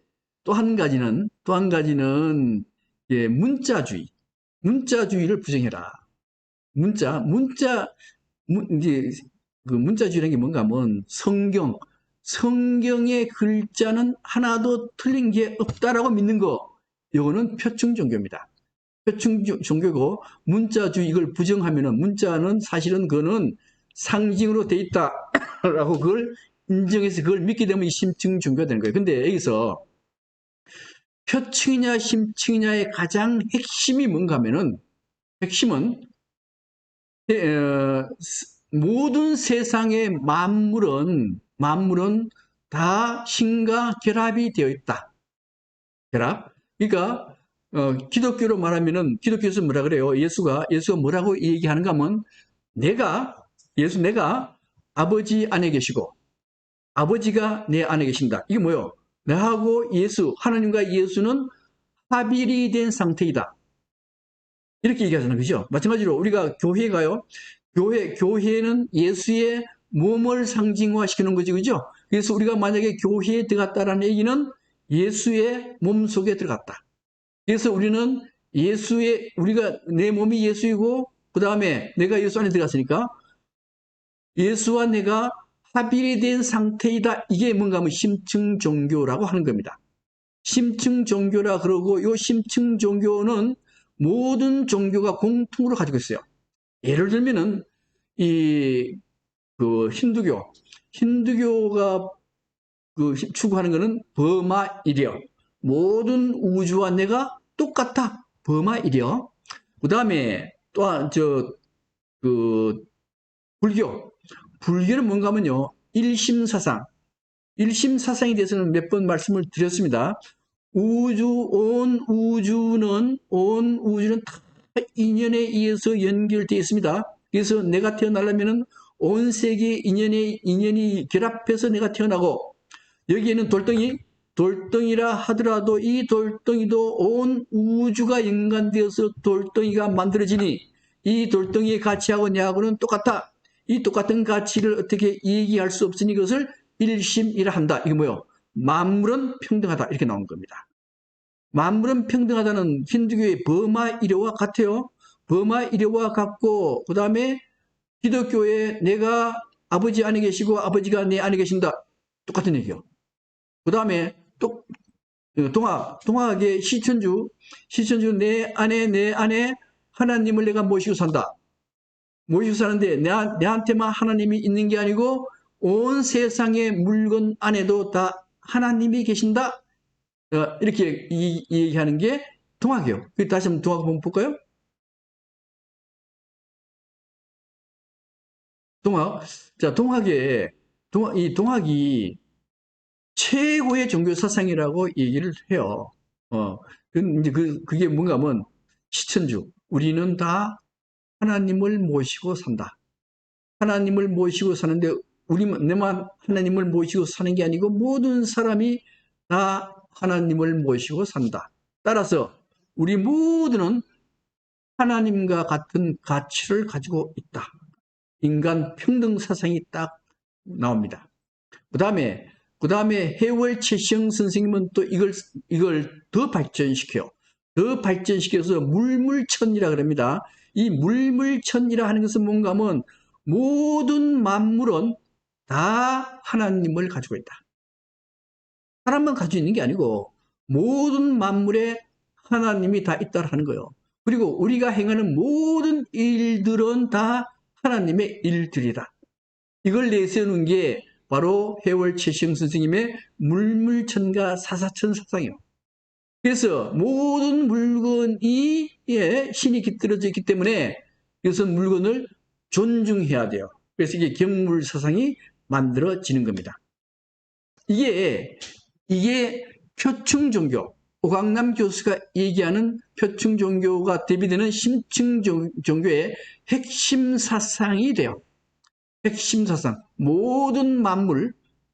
또 한 가지는 문자주의를 부정해라. 이제 그 문자주의라는 게 뭔가 하면 성경의 글자는 하나도 틀린 게 없다라고 믿는 거. 이거는 표층 종교입니다. 표층 종교고 문자주의 이걸 부정하면은 문자는 사실은 그거는 상징으로 돼 있다라고 그걸 인정해서 그걸 믿게 되면 이 심층 종교가 되는 거예요. 근데 여기서 표층이냐 심층이냐의 가장 핵심이 뭔가 하면은 핵심은 모든 세상의 만물은 다 신과 결합이 되어 있다. 결합. 그러니까 기독교로 말하면은 기독교에서 뭐라 그래요? 예수가 뭐라고 얘기하는가 하면 내가 아버지 안에 계시고 아버지가 내 안에 계신다. 이게 뭐예요? 나하고 하나님과 예수는 합일이 된 상태이다. 이렇게 얘기하잖아요. 그죠? 마찬가지로 우리가 교회에 가요. 교회는 예수의 몸을 상징화시키는 거지. 그죠? 그래서 우리가 만약에 교회에 들어갔다라는 얘기는 예수의 몸 속에 들어갔다. 그래서 우리는 내 몸이 예수이고, 그 다음에 내가 예수 안에 들어갔으니까 예수와 내가 합일이 된 상태이다. 이게 뭔가 하면 심층 종교라고 하는 겁니다. 심층 종교라 그러고, 이 심층 종교는 모든 종교가 공통으로 가지고 있어요. 예를 들면은 그 힌두교가 추구하는 것은 버마일이요. 모든 우주와 내가 똑같아. 버마일이요. 그 다음에 또한 불교는 뭔가 하면요. 일심사상에 대해서는 몇 번 말씀을 드렸습니다. 온 우주는 다 인연에 의해서 연결되어 있습니다. 그래서 내가 태어나려면 온 세계 인연이 결합해서 내가 태어나고, 여기에는 돌덩이, 돌덩이라 하더라도 이 돌덩이도 온 우주가 연관되어서 돌덩이가 만들어지니 이 돌덩이의 가치하고 내하고는 똑같다. 이 똑같은 가치를 어떻게 얘기할 수 없으니 그것을 일심이라 한다. 이게 뭐예요? 만물은 평등하다. 이렇게 나온 겁니다. 만물은 평등하다는 힌두교의 버마 이래와 같아요. 버마 이래와 같고 그 다음에 기독교에 내가 아버지 안에 계시고 아버지가 내 안에 계신다. 똑같은 얘기요. 그 다음에 또 동학의 시천주 내 안에 하나님을 내가 모시고 산다. 모시고 사는데 내한테만 하나님이 있는 게 아니고 온 세상의 물건 안에도 다 하나님이 계신다. 이렇게 얘기하는 게 동학이에요. 다시 한번 동학 한번 볼까요? 동학. 자, 이 동학이 최고의 종교 사상이라고 얘기를 해요. 이제 그게 뭔가 하면 시천주. 우리는 다 하나님을 모시고 산다. 하나님을 모시고 사는데 내만 하나님을 모시고 사는 게 아니고 모든 사람이 다 하나님을 모시고 산다. 따라서 우리 모두는 하나님과 같은 가치를 가지고 있다. 인간 평등 사상이 딱 나옵니다. 그 다음에 해월 최시영 선생님은 또 이걸 더 발전시켜요. 더 발전시켜서 물물천이라 그럽니다. 이 물물천이라 하는 것은 뭔가 하면 모든 만물은 다 하나님을 가지고 있다. 사람만 가지고 있는 게 아니고 모든 만물에 하나님이 다 있다는 거예요. 그리고 우리가 행하는 모든 일들은 다 하나님의 일들이다. 이걸 내세우는 게 바로 해월 최시영 선생님의 물물천가 사사천 사상이에요. 그래서 모든 물건이 신이 깃들어져 있기 때문에 이것은 물건을 존중해야 돼요. 그래서 이게 경물사상이 만들어지는 겁니다. 이게 표충종교, 오광남 교수가 얘기하는 표충종교가 대비되는 심층종교의 핵심 사상이 돼요. 핵심 사상. 모든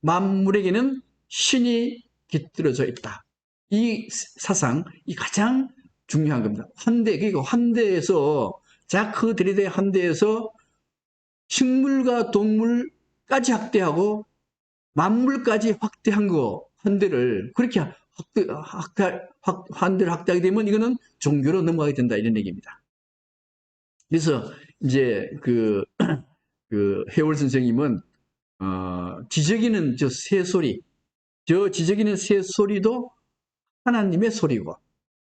만물에게는 신이 깃들어져 있다. 이 사상, 이 가장 중요한 겁니다. 그리고 환대에서, 자크 드리데 환대에서 식물과 동물까지 확대하고 만물까지 확대한 거, 환대를 그렇게 환대를 확대하게 되면 이거는 종교로 넘어가게 된다. 이런 얘기입니다. 그래서 이제 그 해월 선생님은 지저귀는 지저귀는 새소리도 하나님의 소리고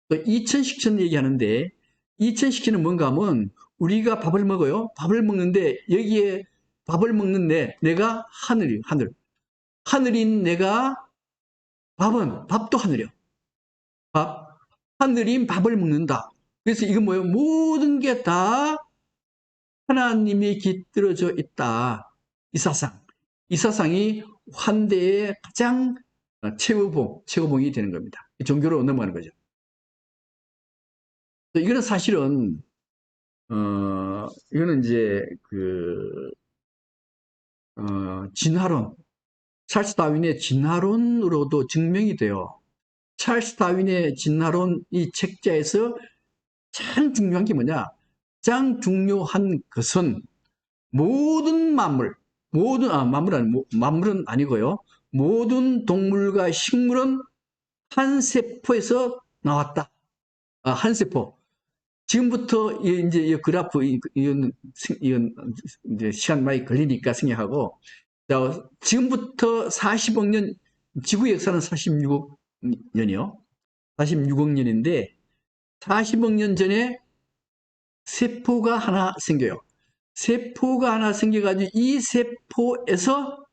또 이천식천 얘기하는데 이천식천은 뭔가 하면 우리가 밥을 먹어요. 밥을 먹는데 여기에 밥을 먹는 내가 하늘. 하늘인 내가 밥도 하늘이요. 하늘인 밥을 먹는다. 그래서 이건 뭐예요? 모든 게 다 하나님이 깃들어져 있다. 이 사상이 환대의 가장 최고봉이 되는 겁니다. 종교로 넘어가는 거죠. 이거는 사실은 이거는 이제 진화론, 찰스 다윈의 진화론으로도 증명이 돼요. 찰스 다윈의 진화론 이 책자에서 가장 중요한 게 뭐냐? 가장 중요한 것은 모든 만물은 아니고요. 모든 동물과 식물은 한 세포에서 나왔다. 한 세포. 지금부터 이제 이 그래프 이건 이제 시간 많이 걸리니까 생략하고 지금부터 40억 년 지구 역사는 46억 년이요. 46억 년인데 40억 년 전에 세포가 하나 생겨요. 세포가 하나 생겨가지고 이 세포에서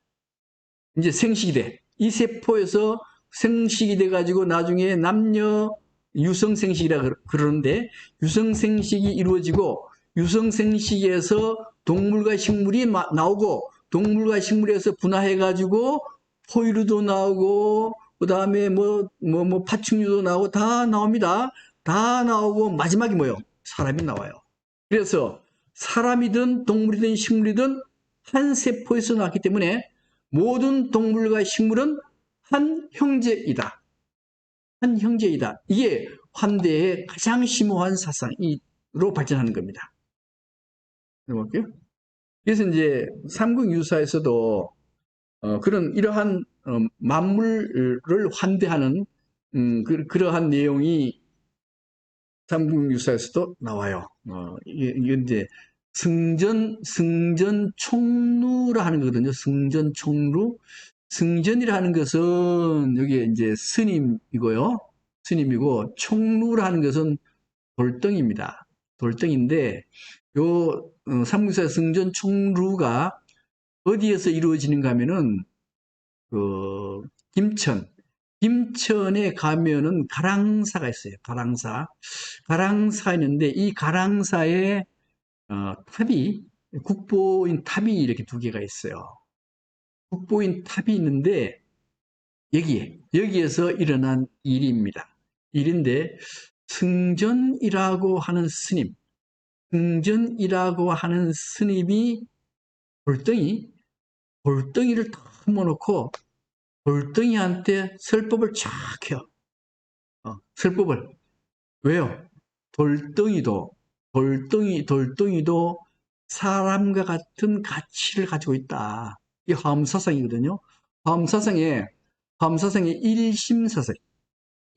이제 생식이 돼. 이 세포에서 생식이 돼가지고 나중에 남녀 유성생식이라 그러는데 유성생식이 이루어지고 유성생식에서 동물과 식물이 나오고 동물과 식물에서 분화해가지고 포유류도 나오고 그 다음에 파충류도 나오고 다 나옵니다. 다 나오고 마지막이 뭐예요? 사람이 나와요. 그래서 사람이든 동물이든 식물이든 한 세포에서 나왔기 때문에 모든 동물과 식물은 한 형제이다. 한 형제이다. 이게 환대의 가장 심오한 사상으로 발전하는 겁니다. 볼게요. 그래서 이제 삼국유사에서도 그런 이러한 만물을 환대하는 그러한 내용이 삼국유사에서도 나와요. 이게 이제 승전 총루라 하는 거거든요. 승전 총루. 승전이라 하는 것은 여기 이제 스님이고요. 스님이고 총루라 하는 것은 돌덩입니다. 돌덩인데 요 삼국유사 승전 총루가 어디에서 이루어지는가 하면은 그 김천에 가면은 가랑사가 있어요. 가랑사 있는데 이 가랑사에 탑이 국보인 탑이 이렇게 두 개가 있어요. 국보인 탑이 있는데 여기에서 일어난 일입니다. 일인데 승전이라고 하는 스님이 돌덩이를 탁 모아놓고 돌덩이한테 설법을 쫙 해요. 설법을. 왜요? 돌덩이도 사람과 같은 가치를 가지고 있다. 이 화엄사상이거든요. 화엄사상의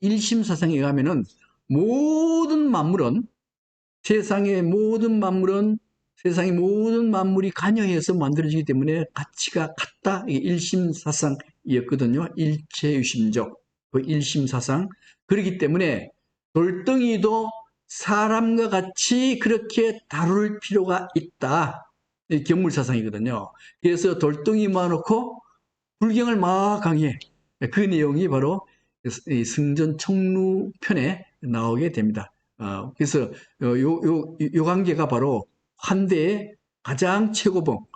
일심사상에 가면은 모든 만물은 세상의 모든 만물이 관여해서 만들어지기 때문에 가치가 같다. 이게 일심사상이었거든요. 일체유심적 그 일심사상. 그렇기 때문에 돌덩이도 사람과 같이 그렇게 다룰 필요가 있다. 이 견물사상이거든요. 그래서 돌덩이 모아놓고 불경을 막 강의해. 그 내용이 바로 승전 총루 편에 나오게 됩니다. 그래서 요 관계가 바로 환대의 가장 최고봉,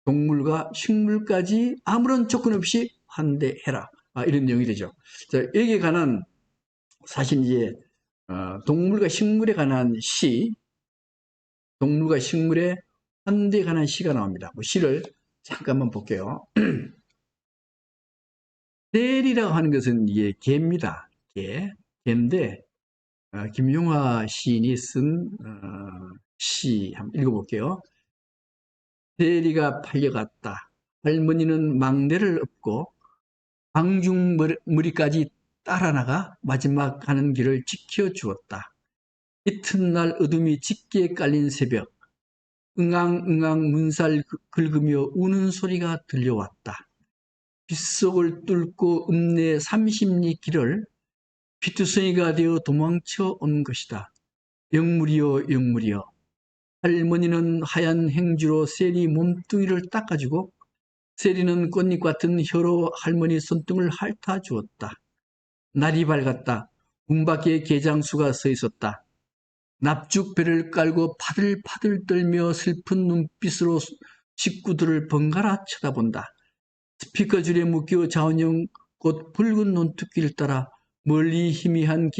동물과 식물까지 아무런 조건 없이 환대해라. 이런 내용이 되죠. 자, 여기에 관한 사실 이제 동물과 식물에 관한 동물과 식물의 환대에 관한 시가 나옵니다. 그 시를 잠깐만 볼게요. 셀이라고 하는 것은 이게 개입니다. 개인데 김용화 시인이 쓴 시 한번 읽어볼게요. 셀이가 팔려갔다. 할머니는 막내를 업고 방중머리까지 따라 나가 마지막 가는 길을 지켜주었다. 이튿날 어둠이 짙게 깔린 새벽, 응앙응앙 문살 긁으며 우는 소리가 들려왔다. 빗속을 뚫고 읍내 30리 길을 피투성이가 되어 도망쳐 온 것이다. 영물이여 영물이여. 할머니는 하얀 행주로 셀이 몸뚱이를 닦아주고 셀이는 꽃잎 같은 혀로 할머니 손등을 핥아주었다. 날이 밝았다. 문 밖에 개장수가 서 있었다. 납죽배를 깔고 파들파들 떨며 슬픈 눈빛으로 식구들을 번갈아 쳐다본다. 스피커 줄에 묶여 자원형 곧 붉은 논투기를 따라 멀리 희미한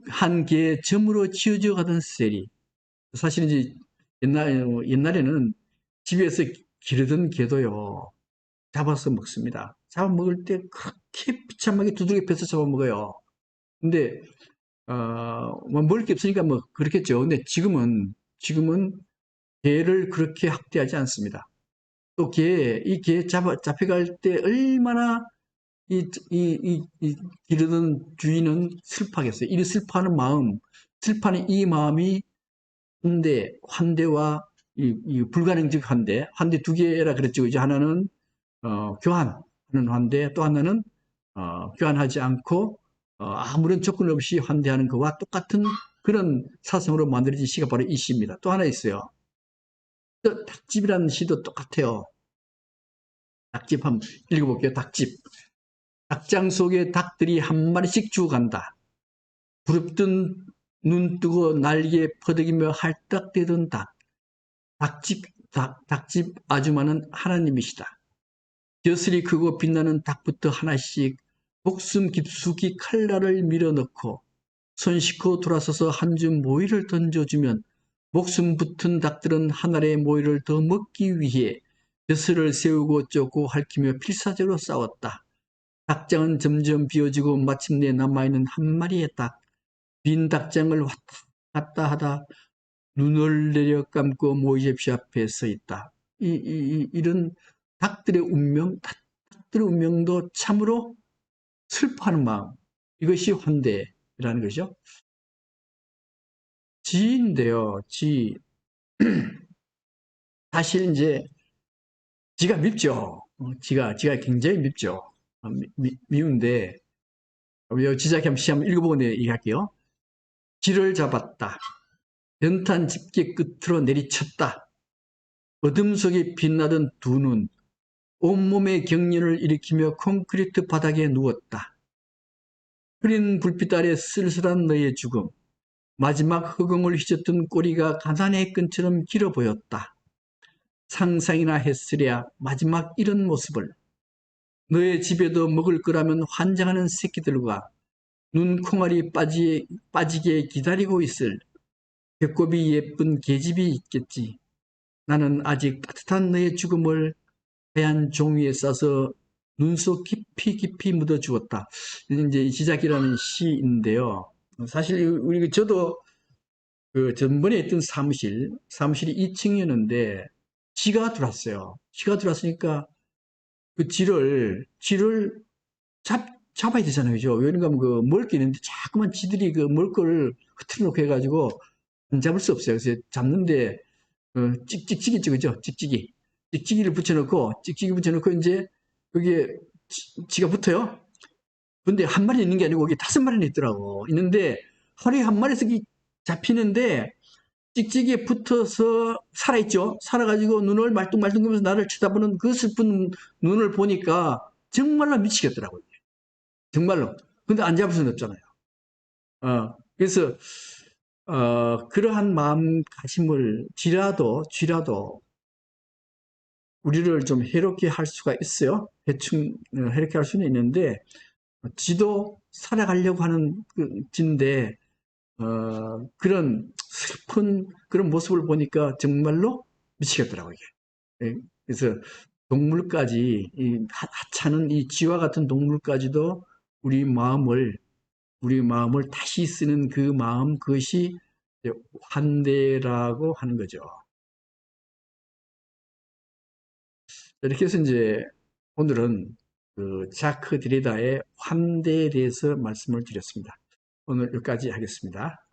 한 개의 점으로 지어져 가던 셀이. 사실 이제 옛날에는 집에서 기르던 개도요, 잡아서 먹습니다. 잡아먹을 때 그렇게 비참하게 두들겨 패서 잡아먹어요. 근데, 뭐 먹을 게 없으니까 뭐 그렇겠죠. 근데 지금은 개를 그렇게 학대하지 않습니다. 또 이 개 잡혀갈 때 얼마나 이 기르던 주인은 슬퍼하겠어요. 이 슬퍼하는 이 마음이 환대와 이 불가능적 환대 두 개라 그랬죠. 이제 하나는 교환하는 환대, 또 하나는 교환하지 않고 아무런 조건 없이 환대하는 것과 똑같은 그런 사상으로 만들어진 시가 바로 이 시입니다. 또 하나 있어요. 또 닭집이라는 시도 똑같아요. 닭집 한번 읽어볼게요. 닭집. 닭장 속에 닭들이 한 마리씩 죽어간다. 부릅뜬 눈 뜨고 날개 퍼덕이며 할딱대던 닭집 아주마는 하나님이시다. 벼슬이 크고 빛나는 닭부터 하나씩 목숨 깊숙이 칼날을 밀어넣고 손 씻고 돌아서서 한 줌 모이를 던져주면 목숨 붙은 닭들은 한 알의 모이를 더 먹기 위해 벼슬을 세우고 쫓고 핥히며 필사적으로 싸웠다. 닭장은 점점 비워지고 마침내 남아있는 한 마리의 닭. 빈 닭장을 왔다 갔다 하다 눈을 내려 감고 모이셉시 앞에 서 있다. 이런 닭들의 닭들의 운명도 참으로 슬퍼하는 마음. 이것이 환대라는 것이죠. 지인데요, 지. 사실 이제 지가 밉죠. 지가 굉장히 밉죠. 미운데, 지자기 한번 읽어보고 얘기할게요. 지를 잡았다. 연탄 집게 끝으로 내리쳤다. 어둠 속에 빛나던 두 눈, 온몸에 경련을 일으키며 콘크리트 바닥에 누웠다. 흐린 불빛 아래 쓸쓸한 너의 죽음, 마지막 허공을 휘젓던 꼬리가 가난의 끈처럼 길어 보였다. 상상이나 했으랴 마지막 이런 모습을. 너의 집에도 먹을 거라면 환장하는 새끼들과 눈콩알이 빠지게 기다리고 있을 배꼽이 예쁜 계집이 있겠지. 나는 아직 따뜻한 너의 죽음을 하얀 종이에 싸서 눈 속 깊이 묻어 주었다. 이제 지작이라는 시인데요. 사실 저도 그 전번에 있던 사무실이 2층이었는데 쥐가 들어왔어요. 쥐가 들어왔으니까 그 쥐를 잡아야 되잖아요. 그죠? 왜냐면 그 먹을 게 있는데 자꾸만 쥐들이 그 먹을 걸 흐트러 놓고 해가지고 안 잡을 수 없어요. 그래서 잡는데 찍찍이죠. 그죠? 찍찍이를 붙여놓고 이제 거기에 쥐가 붙어요. 근데 한 마리 있는 게 아니고 거기 5마리는 있더라고. 있는데 하루에 한 마리씩 잡히는데 찍찍이에 붙어서 살아있죠. 살아가지고 눈을 말뚱말뚱하면서 나를 쳐다보는 그 슬픈 눈을 보니까 정말로 미치겠더라고요. 정말로. 근데 안 잡을 수는 없잖아요. 그래서 그러한 마음가짐을 쥐라도 우리를 좀 해롭게 할 수가 있어요. 대충 해롭게 할 수는 있는데 쥐도 살아가려고 하는 쥐인데 그런 슬픈 그런 모습을 보니까 정말로 미치겠더라고요. 이게. 예, 그래서 동물까지 하찮은 이 쥐와 같은 동물까지도 우리 마음을 다시 쓰는 그 마음, 그것이 환대라고 하는 거죠. 이렇게 해서 이제 오늘은 그 자크 드리다의 환대에 대해서 말씀을 드렸습니다. 오늘 여기까지 하겠습니다.